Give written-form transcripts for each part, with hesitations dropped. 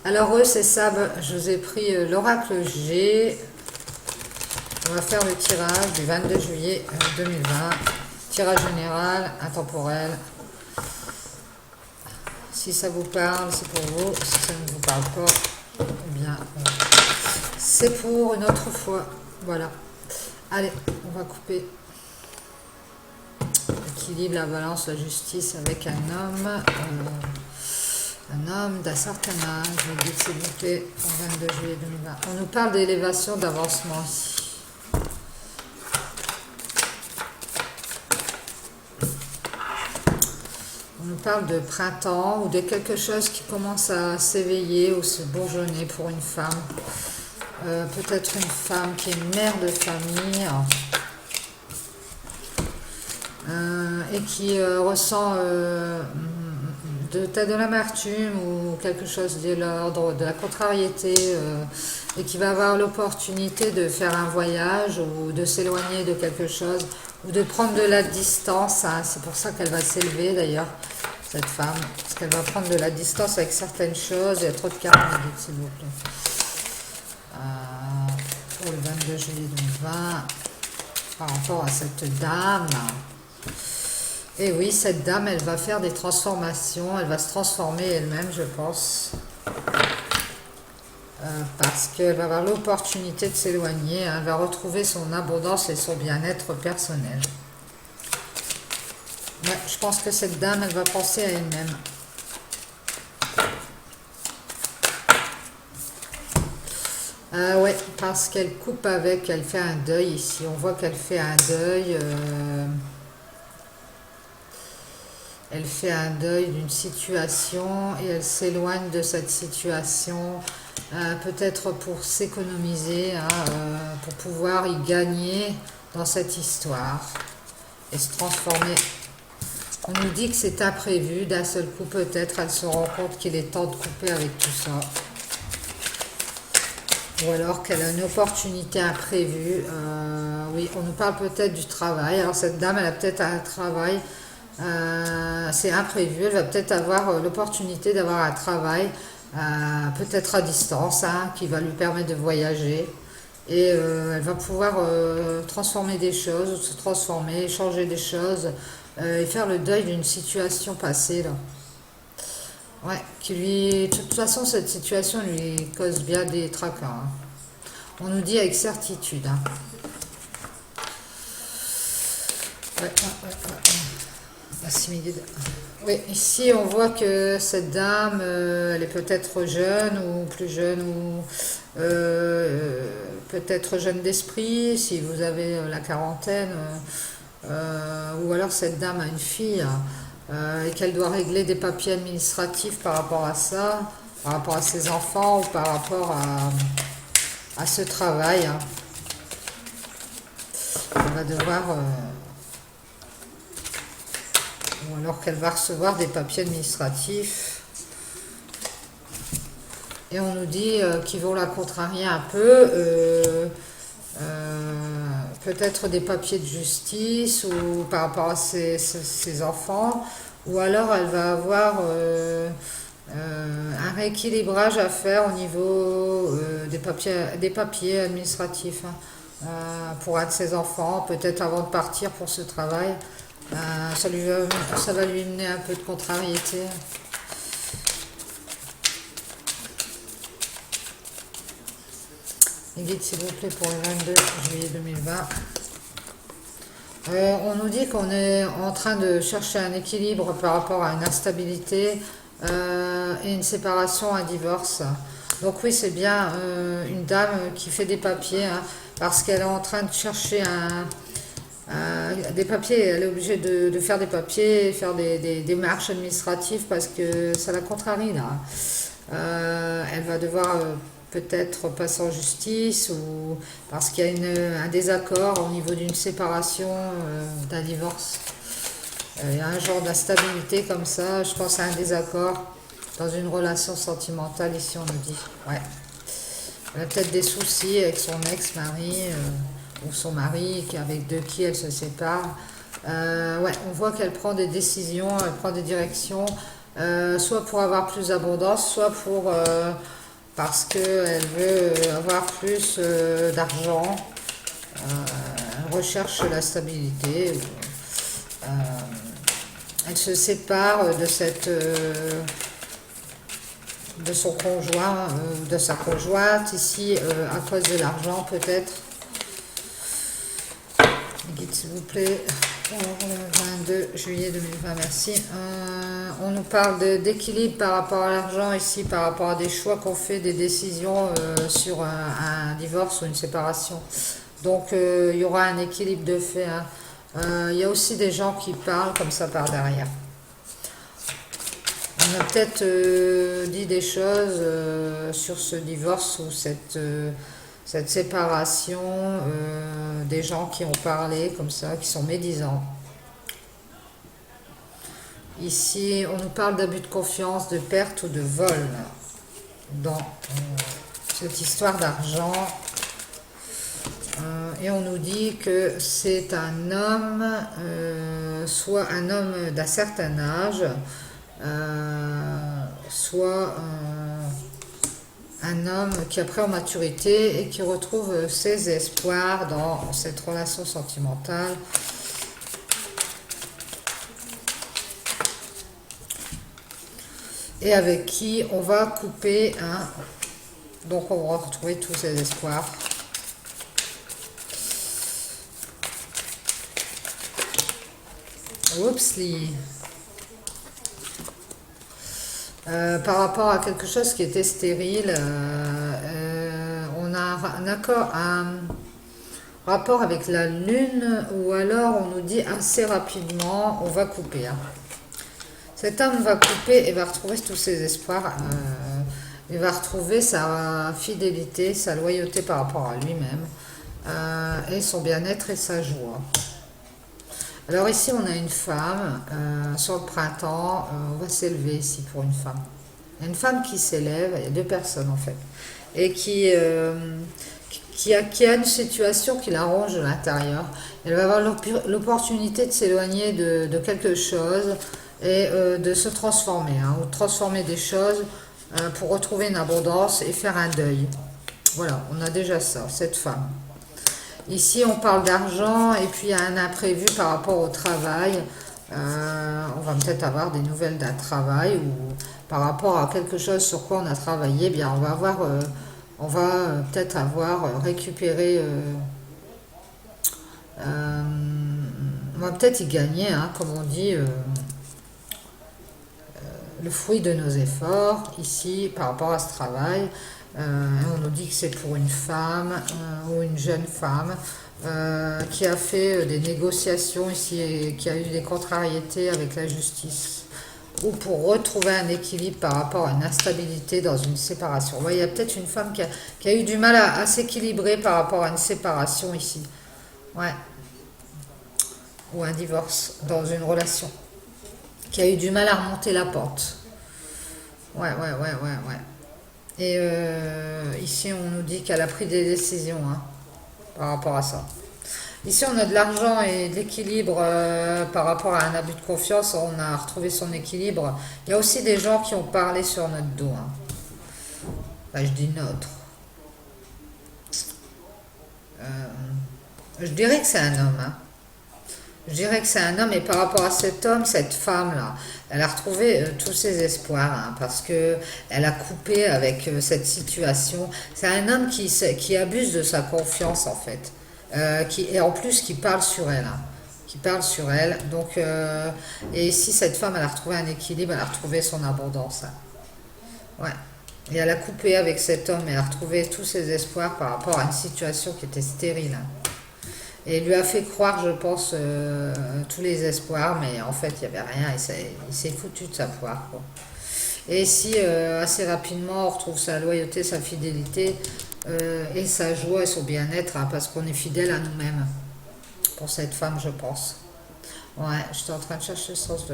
Alors eux, c'est Sab, je vous ai pris l'oracle G. On va faire le tirage du 22 juillet 2020. Tirage général, intemporel. Si ça vous parle, c'est pour vous. Si ça ne vous parle pas, eh bien, c'est pour une autre fois. Voilà. Allez, on va couper. L'équilibre, la balance, la justice avec un homme d'un certain âge. Je vous dis s'il vous plaît, pour 22 juillet 2020. On nous parle d'élévation, d'avancement ici. On nous parle de printemps ou de quelque chose qui commence à s'éveiller ou se bourgeonner pour une femme. Peut-être une femme qui est mère de famille et qui ressent peut-être de l'amertume ou quelque chose de l'ordre de la contrariété et qui va avoir l'opportunité de faire un voyage ou de s'éloigner de quelque chose ou de prendre de la distance. Hein. C'est pour ça qu'elle va s'élever d'ailleurs, cette femme, parce qu'elle va prendre de la distance avec certaines choses. Il y a trop de cartes, s'il vous plaît. Pour le 22 juillet 2020, par rapport à cette dame. Et oui, cette dame, elle va faire des transformations, elle va se transformer elle-même, je pense. Parce qu'elle va avoir l'opportunité de s'éloigner, hein, elle va retrouver son abondance et son bien-être personnel. Ouais, je pense que cette dame, elle va penser à elle-même. Ouais, parce qu'elle coupe avec, elle fait un deuil ici. On voit qu'elle fait un deuil. Elle fait un deuil d'une situation et elle s'éloigne de cette situation, peut-être pour s'économiser, hein, pour pouvoir y gagner dans cette histoire et se transformer. On nous dit que c'est imprévu, d'un seul coup peut-être elle se rend compte qu'il est temps de couper avec tout ça. Ou alors qu'elle a une opportunité imprévue. Oui, on nous parle peut-être du travail. Alors cette dame, elle a peut-être un travail. C'est imprévu, elle va peut-être avoir l'opportunité d'avoir un travail, peut-être à distance, hein, qui va lui permettre de voyager. Et elle va pouvoir transformer des choses, se transformer, changer des choses, et faire le deuil d'une situation passée, là. Ouais, qui lui... De toute façon, cette situation lui cause bien des tracas. Hein. On nous dit avec certitude. Hein. Ouais. Oui, ici on voit que cette dame, elle est peut-être jeune ou plus jeune ou peut-être jeune d'esprit, si vous avez la quarantaine, ou alors cette dame a une fille et qu'elle doit régler des papiers administratifs par rapport à ça, par rapport à ses enfants ou par rapport à ce travail. Hein. Elle va devoir... ou alors qu'elle va recevoir des papiers administratifs. Et on nous dit qu'ils vont la contrarier un peu, peut-être des papiers de justice ou par rapport à ses enfants, ou alors elle va avoir un rééquilibrage à faire au niveau des papiers administratifs, hein, pour un de ses enfants, peut-être avant de partir pour ce travail. Ça va lui mener un peu de contrariété. Les guides, s'il vous plaît, pour le 22 juillet 2020. On nous dit qu'on est en train de chercher un équilibre par rapport à une instabilité et une séparation, un divorce. Donc oui, c'est bien une dame qui fait des papiers, hein, parce qu'elle est en train de chercher des papiers, elle est obligée de faire des papiers, faire des démarches administratives parce que ça la contrarie là. Elle va devoir peut-être passer en justice ou parce qu'il y a un désaccord au niveau d'une séparation, d'un divorce. Il y a un genre d'instabilité comme ça, je pense à un désaccord dans une relation sentimentale ici on nous dit. Ouais. Elle a peut-être des soucis avec son ex-mari. Ou son mari, avec de qui elle se sépare. Ouais, on voit qu'elle prend des décisions, elle prend des directions, soit pour avoir plus d'abondance, soit pour parce qu'elle veut avoir plus d'argent, elle recherche la stabilité. Euh, elle se sépare de son conjoint, de sa conjointe, ici à cause de l'argent peut-être. Guide s'il vous plaît, pour le 22 juillet 2020, merci. On nous parle d'équilibre par rapport à l'argent ici, par rapport à des choix qu'on fait, des décisions sur un divorce ou une séparation. Donc il y aura un équilibre de fait. Hein. Il y a aussi des gens qui parlent comme ça par derrière. On a peut-être dit des choses sur ce divorce ou cette séparation, des gens qui ont parlé comme ça, qui sont médisants. Ici, on nous parle d'abus de confiance, de perte ou de vol dans cette histoire d'argent. Et on nous dit que c'est un homme, soit un homme d'un certain âge, soit un homme qui a pris en maturité et qui retrouve ses espoirs dans cette relation sentimentale. Et avec qui on va couper un... Donc on va retrouver tous ses espoirs. Oupsli. Par rapport à quelque chose qui était stérile, on a un rapport avec la lune, ou alors on nous dit assez rapidement on va couper. Hein. Cet homme va couper et va retrouver tous ses espoirs, il va retrouver sa fidélité, sa loyauté par rapport à lui-même, et son bien-être et sa joie. Alors ici on a une femme, sur le printemps, on va s'élever ici pour une femme. Il y a une femme qui s'élève, il y a deux personnes en fait, et qui a une situation qui la ronge de l'intérieur. Elle va avoir l'opportunité de s'éloigner de quelque chose et de se transformer, hein, ou de transformer des choses pour retrouver une abondance et faire un deuil. Voilà, on a déjà ça, cette femme. Ici, on parle d'argent et puis il y a un imprévu par rapport au travail. On va peut-être avoir des nouvelles d'un travail ou par rapport à quelque chose sur quoi on a travaillé. Bien, on va peut-être avoir récupéré. On va peut-être y gagner, hein, comme on dit, le fruit de nos efforts ici par rapport à ce travail. On nous dit que c'est pour une femme ou une jeune femme qui a fait des négociations ici et qui a eu des contrariétés avec la justice, ou pour retrouver un équilibre par rapport à une instabilité dans une séparation. Ouais, il y a peut-être une femme qui a eu du mal à s'équilibrer par rapport à une séparation ici. Ouais. Ou un divorce dans une relation. Qui a eu du mal à remonter la pente. Ouais. Et ici, on nous dit qu'elle a pris des décisions, hein, par rapport à ça. Ici, on a de l'argent et de l'équilibre par rapport à un abus de confiance. On a retrouvé son équilibre. Il y a aussi des gens qui ont parlé sur notre dos. Hein. Enfin, je dis notre. Je dirais que c'est un homme. Hein. Je dirais que c'est un homme, et par rapport à cet homme, cette femme-là, elle a retrouvé tous ses espoirs, hein, parce que elle a coupé avec cette situation. C'est un homme qui abuse de sa confiance, en fait, et en plus qui parle sur elle, hein, qui parle sur elle. Donc, et ici, cette femme, elle a retrouvé un équilibre, elle a retrouvé son abondance. Hein. Ouais. Et elle a coupé avec cet homme, elle a retrouvé tous ses espoirs par rapport à une situation qui était stérile. Hein. Et il lui a fait croire, je pense, tous les espoirs, mais en fait, il n'y avait rien, il s'est foutu de sa poire, quoi. Et ici, assez rapidement, on retrouve sa loyauté, sa fidélité, et sa joie et son bien-être, hein, parce qu'on est fidèle à nous-mêmes, pour cette femme, je pense. Ouais, j'étais en train de chercher le sens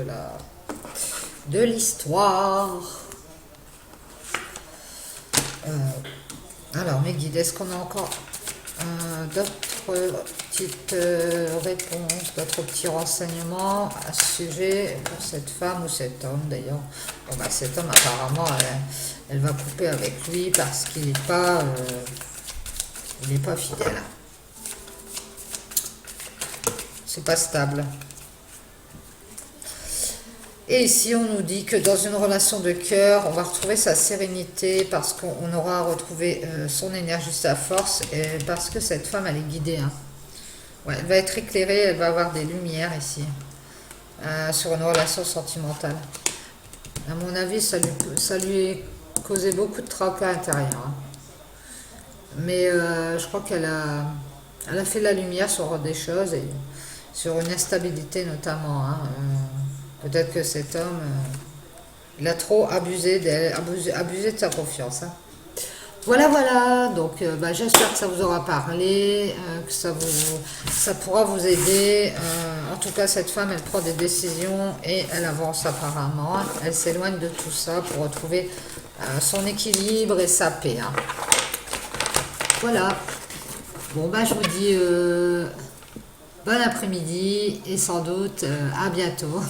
de l'histoire. Alors, mes guides, est-ce qu'on a encore d'autres petites réponses, d'autres petits renseignements à ce sujet pour cette femme ou cet homme d'ailleurs. Bon, bah, cet homme, apparemment, elle va couper avec lui parce qu'il n'est pas fidèle. C'est pas stable. Et ici, on nous dit que dans une relation de cœur, on va retrouver sa sérénité parce qu'on aura retrouvé son énergie, sa force, et parce que cette femme, elle est guidée. Hein. Ouais, elle va être éclairée, elle va avoir des lumières ici, sur une relation sentimentale. À mon avis, ça lui causait beaucoup de tracas intérieur. Hein. Mais je crois elle a fait la lumière sur des choses, et sur une instabilité notamment. Hein. Peut-être que cet homme, il a trop abusé d'elle, abusé de sa confiance. Hein. Voilà, voilà. Donc, bah, j'espère que ça vous aura parlé, que ça pourra vous aider. En tout cas, cette femme, elle prend des décisions et elle avance apparemment. Elle s'éloigne de tout ça pour retrouver son équilibre et sa paix. Hein. Voilà. Bon, bah, je vous dis bon après-midi et sans doute à bientôt.